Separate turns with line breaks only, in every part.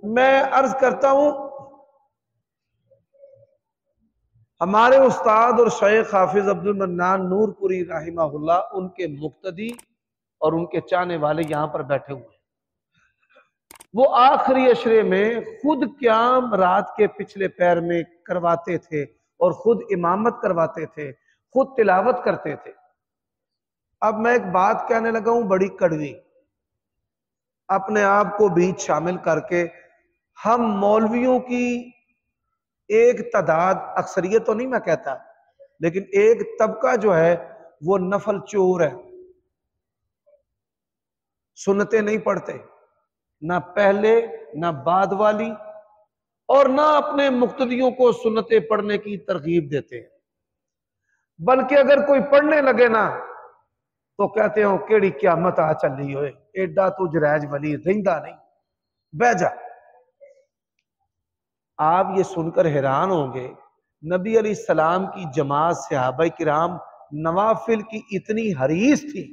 मैं अर्ज करता हूं, हमारे उस्ताद और शेख हाफिज अब्दुल मन्नान नूरपुरी रहमहुल्लाह, उनके मुक्तदी और उनके चाहने वाले यहां पर बैठे हुए हैं। वो आखिरी अशरे में खुद क़याम रात के पिछले पैर में करवाते थे और खुद इमामत करवाते थे, खुद तिलावत करते थे। अब मैं एक बात कहने लगा हूं बड़ी कड़वी, अपने आप को बीच शामिल करके हम मौलवियों की एक तादाद, अक्सरियत तो नहीं मैं कहता, लेकिन एक तबका जो है वो नफल चोर है, सुन्नतें नहीं पढ़ते, ना पहले ना बाद वाली, और ना अपने मुक्तदियों को सुन्नतें पढ़ने की तरगीब देते हैं। बल्कि अगर कोई पढ़ने लगे ना तो कहते हो केड़ी क्यामत आ चली होए, एडा तू जरैज वली रहिंदा नहीं, बह जा। आप ये सुनकर हैरान होंगे, नबी अलैहिस्सलाम की जमात सहाबा किराम नवाफिल की इतनी हरीस थी,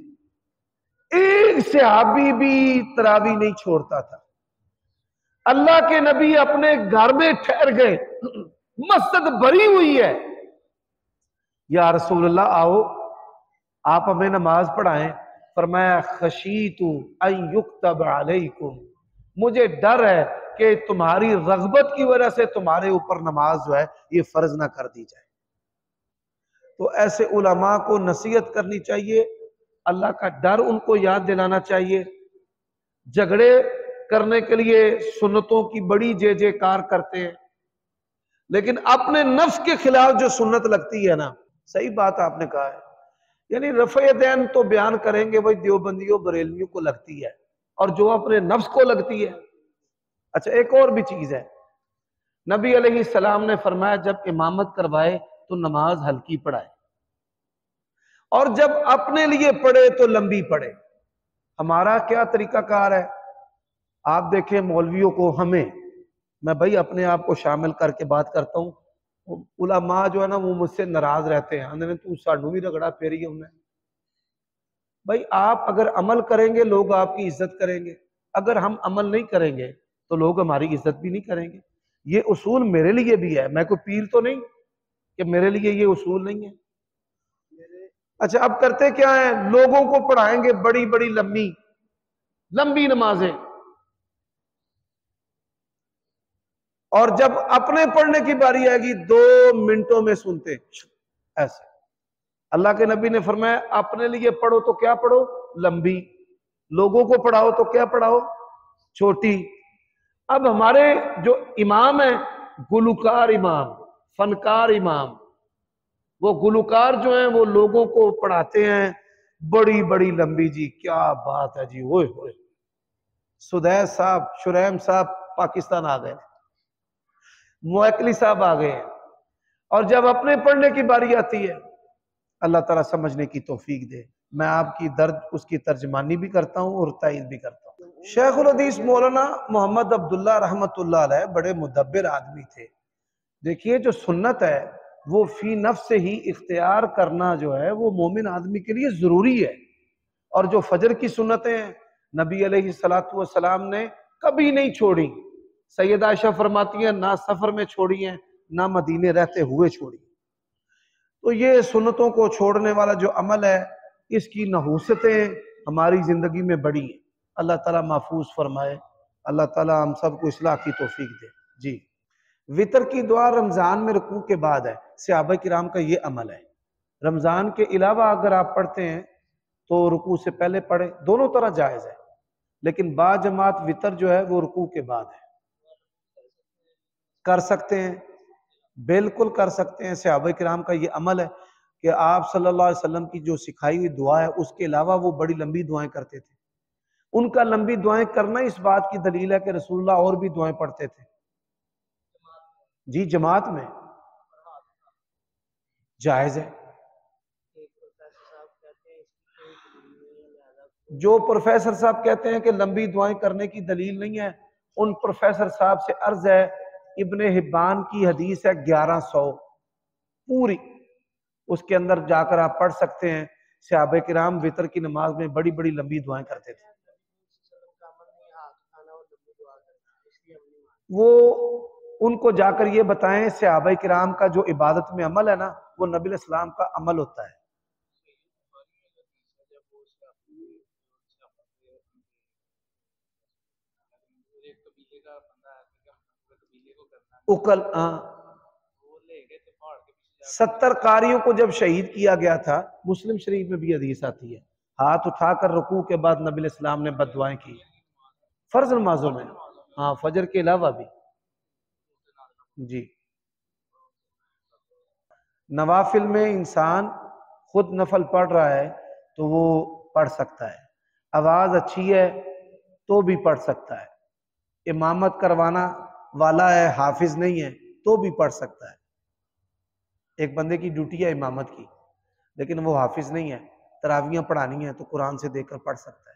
एक सहाबी भी तरावी नहीं छोड़ता था। अल्लाह के नबी अपने घर में ठहर गए, मस्जिद भरी हुई है, या रसूलुल्लाह आओ आप हमें नमाज पढ़ाएं। फरमाया खशीतु अन युक्तब अलैकुम, मुझे डर है कि तुम्हारी रगबत की वजह से तुम्हारे ऊपर नमाज जो है ये फर्ज ना कर दी जाए। तो ऐसे उलमा को नसीहत करनी चाहिए, अल्लाह का डर उनको याद दिलाना चाहिए। झगड़े करने के लिए सुन्नतों की बड़ी जय जयकार करते हैं, लेकिन अपने नफ्स के खिलाफ जो सुन्नत लगती है ना, सही बात आपने कहा है, यानी रफ़े दैन तो बयान करेंगे वही देवबंदियों बरेलियों को लगती है, और जो अपने नफ्स को लगती है। अच्छा, एक और भी चीज है, नबी अलैहिस्सलाम ने फरमाया जब इमामत करवाए तो नमाज हल्की पढ़ाए, और जब अपने लिए पढ़े तो लंबी पढ़े। हमारा क्या तरीकाकार है, आप देखें मौलवियों को, हमें, मैं भाई अपने आप को शामिल करके बात करता हूं, उलमा जो है ना वो मुझसे नाराज रहते हैं, आंदे तू सानू भी रगड़ा फेरी है उन्हें। भाई आप अगर अमल करेंगे लोग आपकी इज्जत करेंगे, अगर हम अमल नहीं करेंगे तो लोग हमारी इज्जत भी नहीं करेंगे। ये उसूल मेरे लिए भी है, मैं कोई पीर तो नहीं कि मेरे लिए ये उसूल नहीं है। अच्छा, अब करते क्या है, लोगों को पढ़ाएंगे बड़ी बड़ी लंबी लंबी नमाजें, और जब अपने पढ़ने की बारी आएगी 2 मिनटों में सुनते ऐसे। अल्लाह के नबी ने फरमाया अपने लिए पढ़ो तो क्या पढ़ो, लंबी, लोगों को पढ़ाओ तो क्या पढ़ाओ, छोटी। अब हमारे जो इमाम है, गुलकार इमाम, फनकार इमाम, वो गुलकार जो है वो लोगों को पढ़ाते हैं बड़ी बड़ी लंबी जी, क्या बात है जी, ओए होए। सुदैस साहब, शुरैम साहब पाकिस्तान आ गए, मुअक्किली साहब आ गए हैं, और जब अपने पढ़ने की बारी आती है, अल्लाह ताला समझने की तौफीक दे। मैं आपकी दर्द उसकी तर्जमानी भी करता हूँ और तायद भी करता हूँ। शेखुल हदीस मौलाना मोहम्मद अब्दुल्ला रहमतुल्लाह अलैह बड़े मुदब्बिर आदमी थे। देखिए जो सुन्नत है वो फी नफ्स से ही इख्तियार करना जो है वो मोमिन आदमी के लिए जरूरी है। और जो फजर की सुन्नतें हैं नबी अलैहिस्सलातु वस्सलाम ने कभी नहीं छोड़ी। सैयदा आयशा फरमाती है ना सफर में छोड़ी हैं ना मदीने रहते हुए छोड़ी। तो ये सुन्नतों को छोड़ने वाला जो अमल है इसकी नहूसतें हमारी जिंदगी में बड़ी हैं। अल्लाह ताला महफूज फरमाए, अल्लाह ताला हम सबको इस्लाह की तौफीक दे। जी, वितर की दुआ रमजान में रुकू के बाद है, सहाबा किराम का ये अमल है। रमजान के अलावा अगर आप पढ़ते हैं तो रुकू से पहले पढ़े, दोनों तरह जायज है, लेकिन बा जमात वितर जो है वो रुकू के बाद है। कर सकते हैं, बिल्कुल कर सकते हैं। सहाबा किराम का ये अमल है कि आप सल्लल्लाहु अलैहि वसल्लम की जो सिखाई हुई दुआ है उसके अलावा वो बड़ी लंबी दुआएं करते थे। उनका लंबी दुआएं करना इस बात की दलील है कि रसूलुल्लाह और भी दुआएं पढ़ते थे। जी, जमात में जायज है। जो प्रोफेसर साहब कहते हैं कि लंबी दुआएं करने की दलील नहीं है, उन प्रोफेसर साहब से अर्ज है, इब्ने हिब्बान की हदीस है 1100 पूरी, उसके अंदर जाकर आप पढ़ सकते हैं। सहाबा किराम वितर की नमाज में बड़ी बड़ी लंबी दुआएं करते थे। वो उनको जाकर ये बताएं सहाबा किराम का जो इबादत में अमल है ना, वो नबी इस्लाम का अमल होता है। उकल 70 कारियों को जब शहीद किया गया था, मुस्लिम शरीफ में भी हदीस आती है, हाथ उठाकर रुकू के बाद नबी इस्लाम ने बददुआएं की। फर्ज नमाजों में, हाँ फजर के अलावा भी जी। नवाफिल में इंसान खुद नफल पढ़ रहा है तो वो पढ़ सकता है, आवाज अच्छी है तो भी पढ़ सकता है, इमामत करवाना वाला है हाफिज नहीं है तो भी पढ़ सकता है। एक बंदे की ड्यूटी है इमामत की, लेकिन वो हाफिज नहीं है, तरावियां पढ़ानी है तो कुरान से देखकर पढ़ सकता है।